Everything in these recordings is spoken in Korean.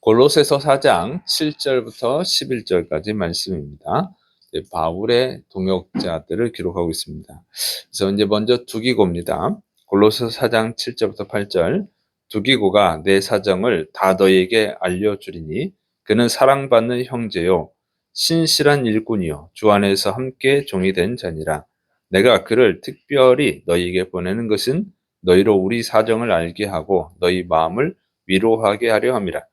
골로새서 4장 7절부터 11절까지 말씀입니다. 바울의 동역자들을 기록하고 있습니다. 그래서 이제 먼저 두기고입니다. 골로새서 4장 7절부터 8절. 두기고가 내 사정을 다 너희에게 알려주리니 그는 사랑받는 형제요 신실한 일꾼이요 주 안에서 함께 종이 된 자니라. 내가 그를 특별히 너희에게 보내는 것은 너희로 우리 사정을 알게 하고 너희 마음을 위로하게 하려 함이라.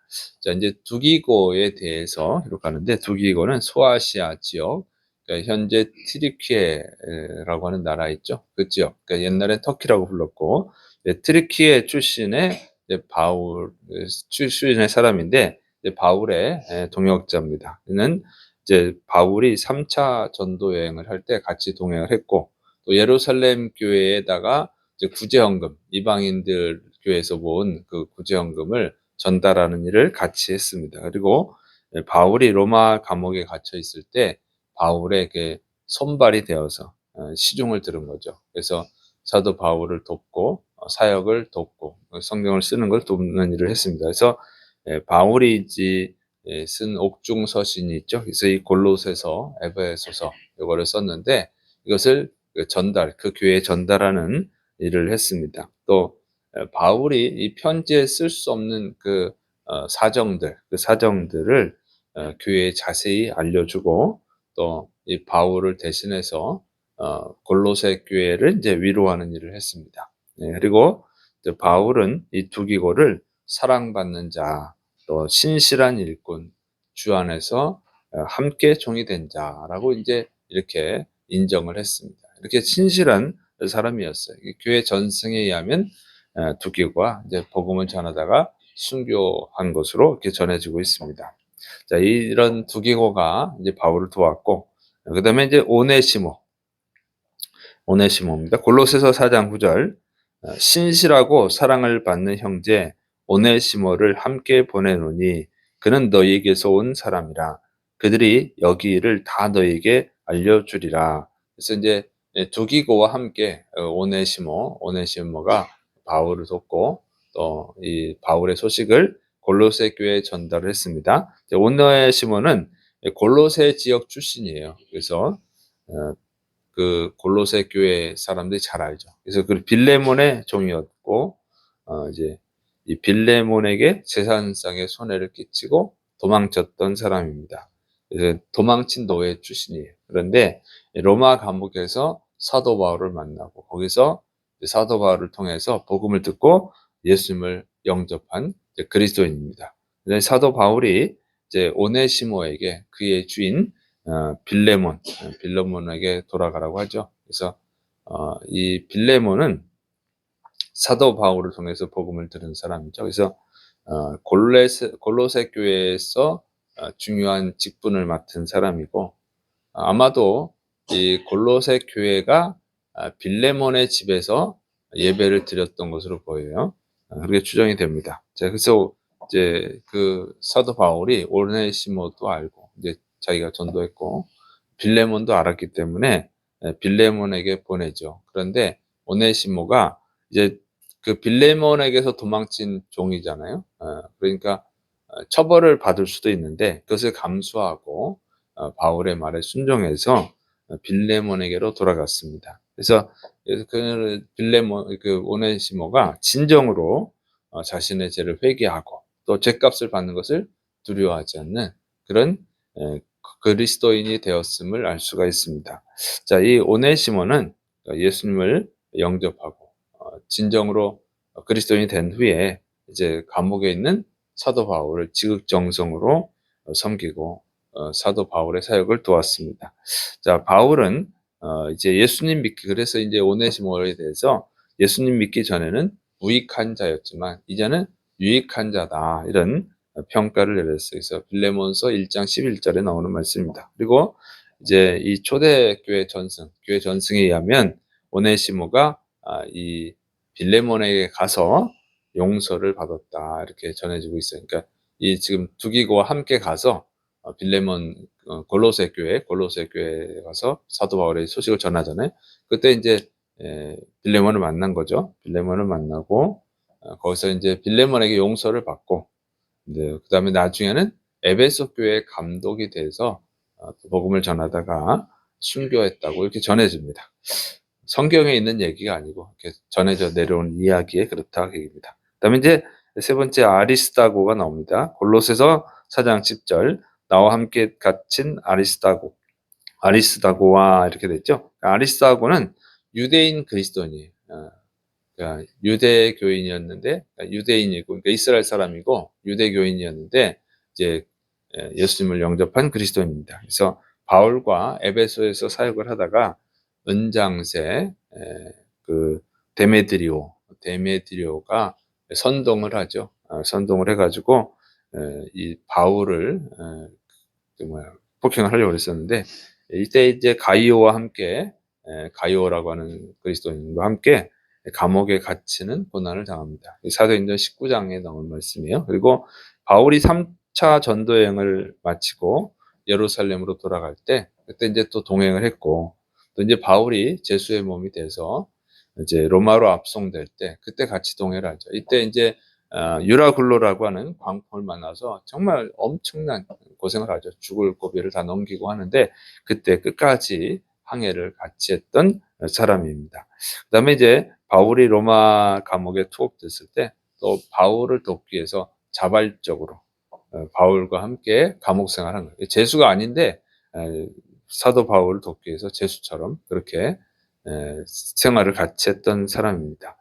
자, 이제 두기고에 대해서 기록하는데, 두기고는 소아시아 지역, 그러니까 현재 트리키에라고 하는 나라 있죠. 그 지역. 그러니까 옛날에 터키라고 불렀고, 트리키에 출신의 바울 출신의 사람인데, 바울의 동역자입니다. 그는 이제 바울이 3차 전도 여행을 할 때 같이 동행을 했고, 또 예루살렘 교회에다가 이제 구제헌금, 이방인들 교회에서 모은 그 구제헌금을 전달하는 일을 같이 했습니다. 그리고 바울이 로마 감옥에 갇혀 있을 때 바울에게 손발이 되어서 시중을 들은 거죠. 그래서 사도 바울을 돕고 사역을 돕고 성경을 쓰는 걸 돕는 일을 했습니다. 그래서 바울이 쓴 옥중서신이 있죠. 그래서 이 골로새서, 에베소서 이거를 썼는데 이것을 그 교회에 전달하는 일을 했습니다. 또 바울이 이 편지에 쓸 수 없는 그 사정들을 교회에 자세히 알려주고 또 이 바울을 대신해서 골로새 교회를 이제 위로하는 일을 했습니다. 그리고 바울은 이 두기고를 사랑받는 자, 또 신실한 일꾼, 주 안에서 함께 종이 된 자라고 이제 이렇게 인정을 했습니다. 이렇게 신실한 사람이었어요. 교회 전승에 의하면 두기고가 이제 복음을 전하다가 순교한 것으로 이렇게 전해지고 있습니다. 자, 이런 두기고가 이제 바울을 도왔고, 그 다음에 이제 오네시모입니다. 골로새서 4장 9절. 신실하고 사랑을 받는 형제 오네시모를 함께 보내노니 그는 너희에게서 온 사람이라. 그들이 여기 일을 다 너희에게 알려주리라. 그래서 이제 두기고와 함께 오네시모가 바울을 돕고 또 이 바울의 소식을 골로새 교회에 전달을 했습니다. 오네시모는 골로새 지역 출신이에요. 그래서 그 골로새 교회 사람들이 잘 알죠. 그래서 그 빌레몬의 종이었고, 이제 이 빌레몬에게 재산상의 손해를 끼치고 도망쳤던 사람입니다. 그래서 도망친 노예 출신이에요. 그런데 로마 감옥에서 사도 바울을 만나고 거기서 사도 바울을 통해서 복음을 듣고 예수님을 영접한 그리스도인입니다. 사도 바울이 이제 오네시모에게 그의 주인 빌레몬에게 돌아가라고 하죠. 그래서 이 빌레몬은 사도 바울을 통해서 복음을 들은 사람이죠. 그래서 골로새 교회에서 중요한 직분을 맡은 사람이고 아마도 이 골로새 교회가 빌레몬의 집에서 예배를 드렸던 것으로 보여요. 그렇게 추정이 됩니다. 자, 그래서 이제 그 사도 바울이 오네시모도 알고 이제 자기가 전도했고 빌레몬도 알았기 때문에 빌레몬에게 보내죠. 그런데 오네시모가 이제 그 빌레몬에게서 도망친 종이잖아요. 그러니까 처벌을 받을 수도 있는데 그것을 감수하고 바울의 말에 순종해서 빌레몬에게로 돌아갔습니다. 그래서 그 오네시모가 진정으로 자신의 죄를 회개하고 또 죄값을 받는 것을 두려워하지 않는 그런 그리스도인이 되었음을 알 수가 있습니다. 자, 이 오네시모는 예수님을 영접하고 진정으로 그리스도인이 된 후에 이제 감옥에 있는 사도 바울을 지극정성으로 섬기고 사도 바울의 사역을 도왔습니다. 자, 바울은 이제 예수님 믿기 그래서 이제 오네시모에 대해서 예수님 믿기 전에는 무익한 자였지만 이제는 유익한 자다 이런 평가를 내렸어요. 그래서 빌레몬서 1장 11절에 나오는 말씀입니다. 그리고 이제 이 초대교회 교회 전승에 의하면 오네시모가 이 빌레몬에게 가서 용서를 받았다 이렇게 전해지고 있어요. 그러니까 이 지금 두기고와 함께 가서 빌레몬 골로새 교회에 가서 사도 바울의 소식을 전하잖아요. 그때 이제 빌레몬을 만난 거죠. 빌레몬을 만나고 거기서 이제 빌레몬에게 용서를 받고 네. 그다음에 나중에는 에베소 교회 감독이 돼서 복음을 전하다가 순교했다고 이렇게 전해집니다. 성경에 있는 얘기가 아니고 이렇게 전해져 내려온 이야기에 그렇다 그 얘기입니다. 그다음에 이제 세 번째 아리스다고가 나옵니다. 골로새서 4장 10절 나와 함께 갇힌 아리스다고와 이렇게 됐죠. 아리스다고는 유대인 그리스도인이에요. 그러니까 유대교인이었는데 유대인이고 그러니까 이스라엘 사람이고 유대교인이었는데 이제 예수님을 영접한 그리스도인입니다. 그래서 바울과 에베소에서 사역을 하다가 은장세 그 데메드리오가 선동을 하죠. 선동을 해가지고 이 바울을 그 뭐야 폭행을 하려고 했었는데 이때 이제 가이오와 함께 가이오라고 하는 그리스도인과 함께 감옥에 갇히는 고난을 당합니다. 사도행전 19장에 나온 말씀이에요. 그리고 바울이 3차 전도 여행을 마치고 예루살렘으로 돌아갈 때 그때 이제 또 동행을 했고 또 이제 바울이 제수의 몸이 돼서 이제 로마로 압송될 때 그때 같이 동행을 하죠. 이때 이제 유라굴로라고 하는 광풍을 만나서 정말 엄청난 고생을 하죠. 죽을 고비를 다 넘기고 하는데 그때 끝까지 항해를 같이 했던 사람입니다. 그다음에 이제 바울이 로마 감옥에 투옥됐을 때 또 바울을 돕기 위해서 자발적으로 바울과 함께 감옥 생활한 거예요. 제수가 아닌데 사도 바울을 돕기 위해서 제수처럼 그렇게 생활을 같이 했던 사람입니다.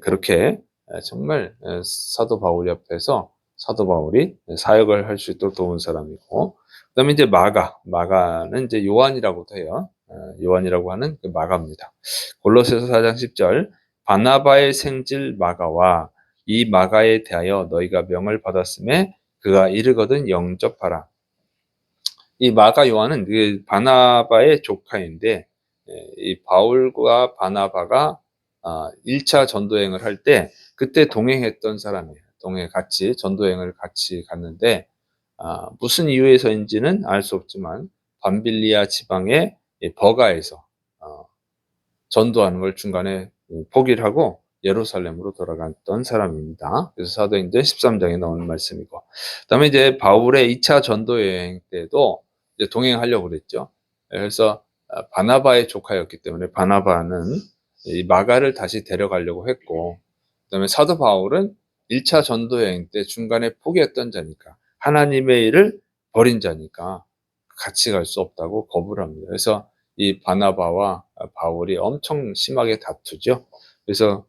그렇게 정말 사도 바울 옆에서 사도 바울이 사역을 할 수 있도록 도운 사람이고, 그다음에 이제 마가는 이제 요한이라고도 해요. 요한이라고 하는 그 마가입니다. 골로새서 4장 10절 바나바의 생질 마가와 이 마가에 대하여 너희가 명을 받았음에 그가 이르거든 영접하라. 이 마가 요한은 그 바나바의 조카인데 이 바울과 바나바가 1차 전도여행을 할 때 그때 동행했던 사람이에요. 같이 전도여행을 같이 갔는데 무슨 이유에서인지는 알 수 없지만 밤빌리아 지방의 버가에서 전도하는 걸 중간에 포기를 하고 예루살렘으로 돌아갔던 사람입니다. 그래서 사도행전 13장에 나오는 말씀이고, 그다음에 이제 바울의 2차 전도 여행 때도 이제 동행하려고 그랬죠. 그래서 바나바의 조카였기 때문에 바나바는 이 마가를 다시 데려가려고 했고, 그다음에 사도 바울은 1차 전도 여행 때 중간에 포기했던 자니까 하나님의 일을 버린 자니까 같이 갈 수 없다고 거부를 합니다. 그래서 이 바나바와 바울이 엄청 심하게 다투죠. 그래서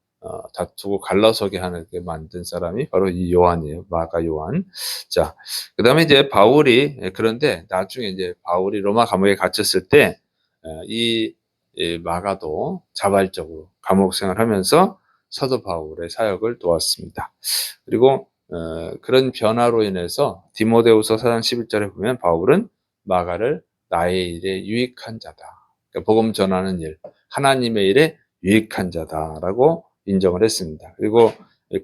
다투고 갈라서게 하게 만든 사람이 바로 이 요한이에요. 마가 요한. 자, 그다음에 이제 바울이 그런데 나중에 이제 바울이 로마 감옥에 갇혔을 때 이 마가도 자발적으로 감옥 생활하면서 사도 바울의 사역을 도왔습니다. 그리고 그런 변화로 인해서 디모데후서 4장 11절에 보면 바울은 마가를 나의 일에 유익한 자다. 그러니까 복음 전하는 일, 하나님의 일에 유익한 자다라고 인정을 했습니다. 그리고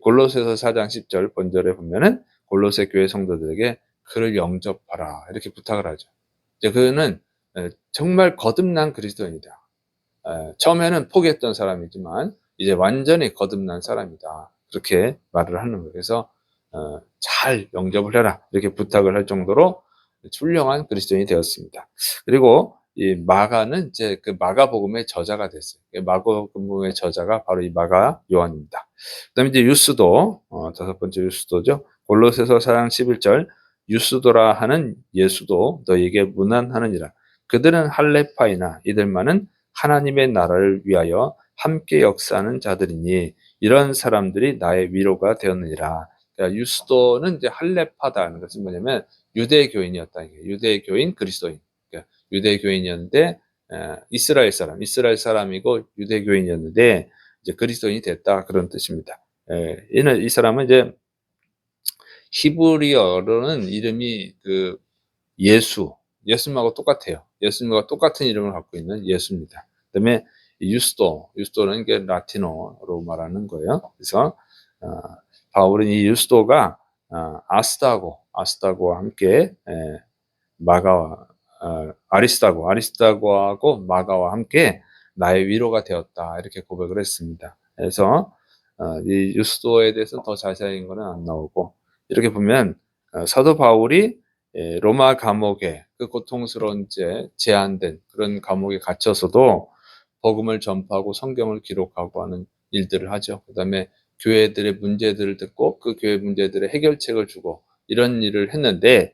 골로새서 4장 10절 본절에 보면은 골로새 교회 성도들에게 그를 영접하라 이렇게 부탁을 하죠. 이제 그는 정말 거듭난 그리스도인이다. 처음에는 포기했던 사람이지만 이제 완전히 거듭난 사람이다. 그렇게 말을 하는 거예요. 그래서 잘 영접을 해라 이렇게 부탁을 할 정도로 훌륭한 그리스도인이 되었습니다. 그리고 이 마가는 이제 그 마가복음의 저자가 됐어요. 마가복음의 저자가 바로 이 마가 요한입니다. 그다음에 이제 유스도 다섯 번째 유스도죠. 골로새서 4장 11절 유스도라 하는 예수도 너희에게 문안하느니라. 그들은 할레파이나 이들만은 하나님의 나라를 위하여 함께 역사하는 자들이니 이런 사람들이 나의 위로가 되었느니라. 그러니까 유스도는 이제 할레파다는 것은 뭐냐면 유대교인이었다는 게 유대교인 그리스도인. 그러니까 유대교인이었는데 이스라엘 사람이고 유대교인이었는데 이제 그리스도인이 됐다 그런 뜻입니다. 이는 이 사람은 이제 히브리어로는 이름이 그 예수님하고 똑같아요. 예수님과 똑같은 이름을 갖고 있는 예수입니다. 그다음에 유스도는 이게 라틴어로 말하는 거예요. 그래서 바울은 이 유스도가 아스다고와 함께 마가와 아리스다고하고 마가와 함께 나의 위로가 되었다 이렇게 고백을 했습니다. 그래서 이 유스도에 대해서 더 자세한 거는 안 나오고 이렇게 보면 사도 바울이 로마 감옥에 그 고통스러운 제한된 그런 감옥에 갇혀서도 복음을 전파하고 성경을 기록하고 하는 일들을 하죠. 그다음에 교회들의 문제들을 듣고 그 교회 문제들의 해결책을 주고 이런 일을 했는데,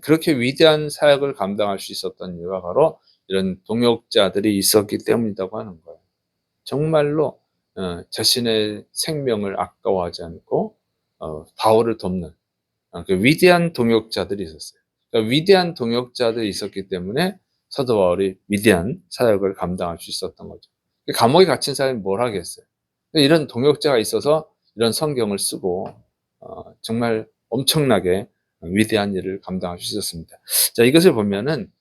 그렇게 위대한 사역을 감당할 수 있었던 이유가 바로 이런 동역자들이 있었기 때문이라고 하는 거예요. 정말로 자신의 생명을 아까워하지 않고 바울을 돕는 그 위대한 동역자들이 있었어요. 그러니까 위대한 동역자들이 있었기 때문에 사도 바울이 위대한 사역을 감당할 수 있었던 거죠. 감옥에 갇힌 사람이 뭘 하겠어요. 이런 동역자가 있어서 이런 성경을 쓰고 정말 엄청나게 위대한 일을 감당할 수 있었습니다. 자, 이것을 보면은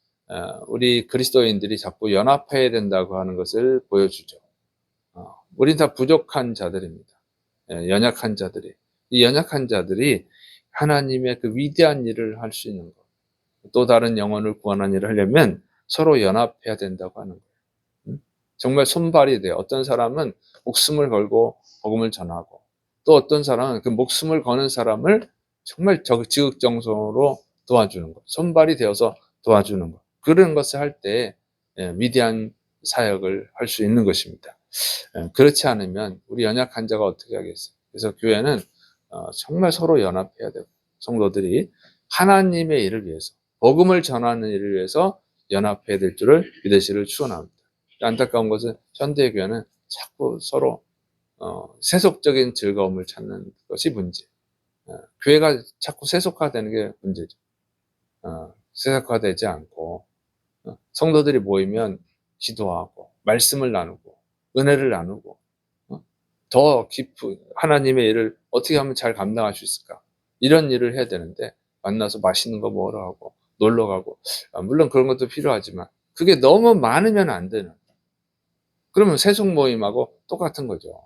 우리 그리스도인들이 자꾸 연합해야 된다고 하는 것을 보여주죠. 우린 다 부족한 자들입니다. 연약한 자들이. 이 연약한 자들이 하나님의 그 위대한 일을 할 수 있는 것, 또 다른 영혼을 구원하는 일을 하려면 서로 연합해야 된다고 하는 거예요. 정말 손발이 돼요. 어떤 사람은 목숨을 걸고 복음을 전하고, 또 어떤 사람은 그 목숨을 거는 사람을 정말 지극정성으로 도와주는 것, 손발이 되어서 도와주는 것, 그런 것을 할 때 위대한 사역을 할 수 있는 것입니다. 그렇지 않으면 우리 연약한 자가 어떻게 하겠어요? 그래서 교회는 정말 서로 연합해야 되고, 성도들이 하나님의 일을 위해서, 복음을 전하는 일을 위해서 연합해야 될 줄을 믿으시기를 축원합니다. 안타까운 것은 현대교회는 자꾸 서로 세속적인 즐거움을 찾는 것이 문제. 교회가 자꾸 세속화되는 게 문제죠. 세속화되지 않고 성도들이 모이면 기도하고 말씀을 나누고 은혜를 나누고 더 깊은 하나님의 일을 어떻게 하면 잘 감당할 수 있을까, 이런 일을 해야 되는데 만나서 맛있는 거 먹으러 가고 놀러 가고, 물론 그런 것도 필요하지만 그게 너무 많으면 안 되는, 그러면 세속 모임하고 똑같은 거죠.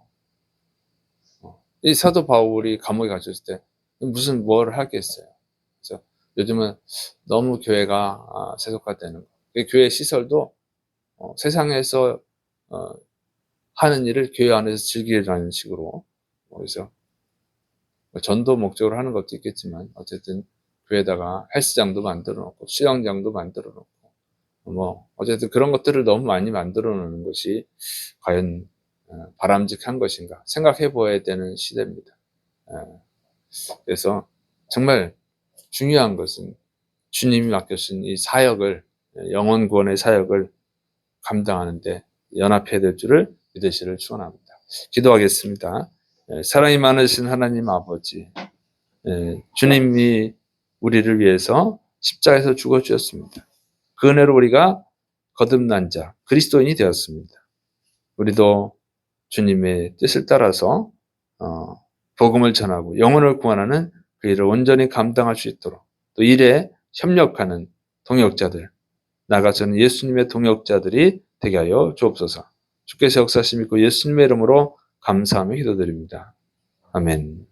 이 사도 바울이 감옥에 갇혔을 때 무슨 뭘 하겠어요. 그래서 요즘은 너무 교회가 세속화되는 거. 교회 시설도 세상에서 하는 일을 교회 안에서 즐기라는 식으로, 그래서 전도 목적으로 하는 것도 있겠지만 어쨌든 교회에다가 헬스장도 만들어 놓고 수영장도 만들어 놓고 어쨌든 그런 것들을 너무 많이 만들어 놓는 것이 과연 바람직한 것인가 생각해 보아야 되는 시대입니다. 그래서 정말 중요한 것은 주님이 맡겨주신 이 사역을, 영혼 구원의 사역을 감당하는데 연합해야 될 줄을 믿으시기를 축원합니다. 기도하겠습니다. 사랑이 많으신 하나님 아버지, 주님이 우리를 위해서 십자가에서 죽어주셨습니다. 그 은혜로 우리가 거듭난 자, 그리스도인이 되었습니다. 우리도 주님의 뜻을 따라서 복음을 전하고 영혼을 구원하는 그 일을 온전히 감당할 수 있도록, 또 일에 협력하는 동역자들, 나아가서는 예수님의 동역자들이 되게 하여 주옵소서. 주께서 역사하심 있고 예수님의 이름으로 감사하며 기도드립니다. 아멘.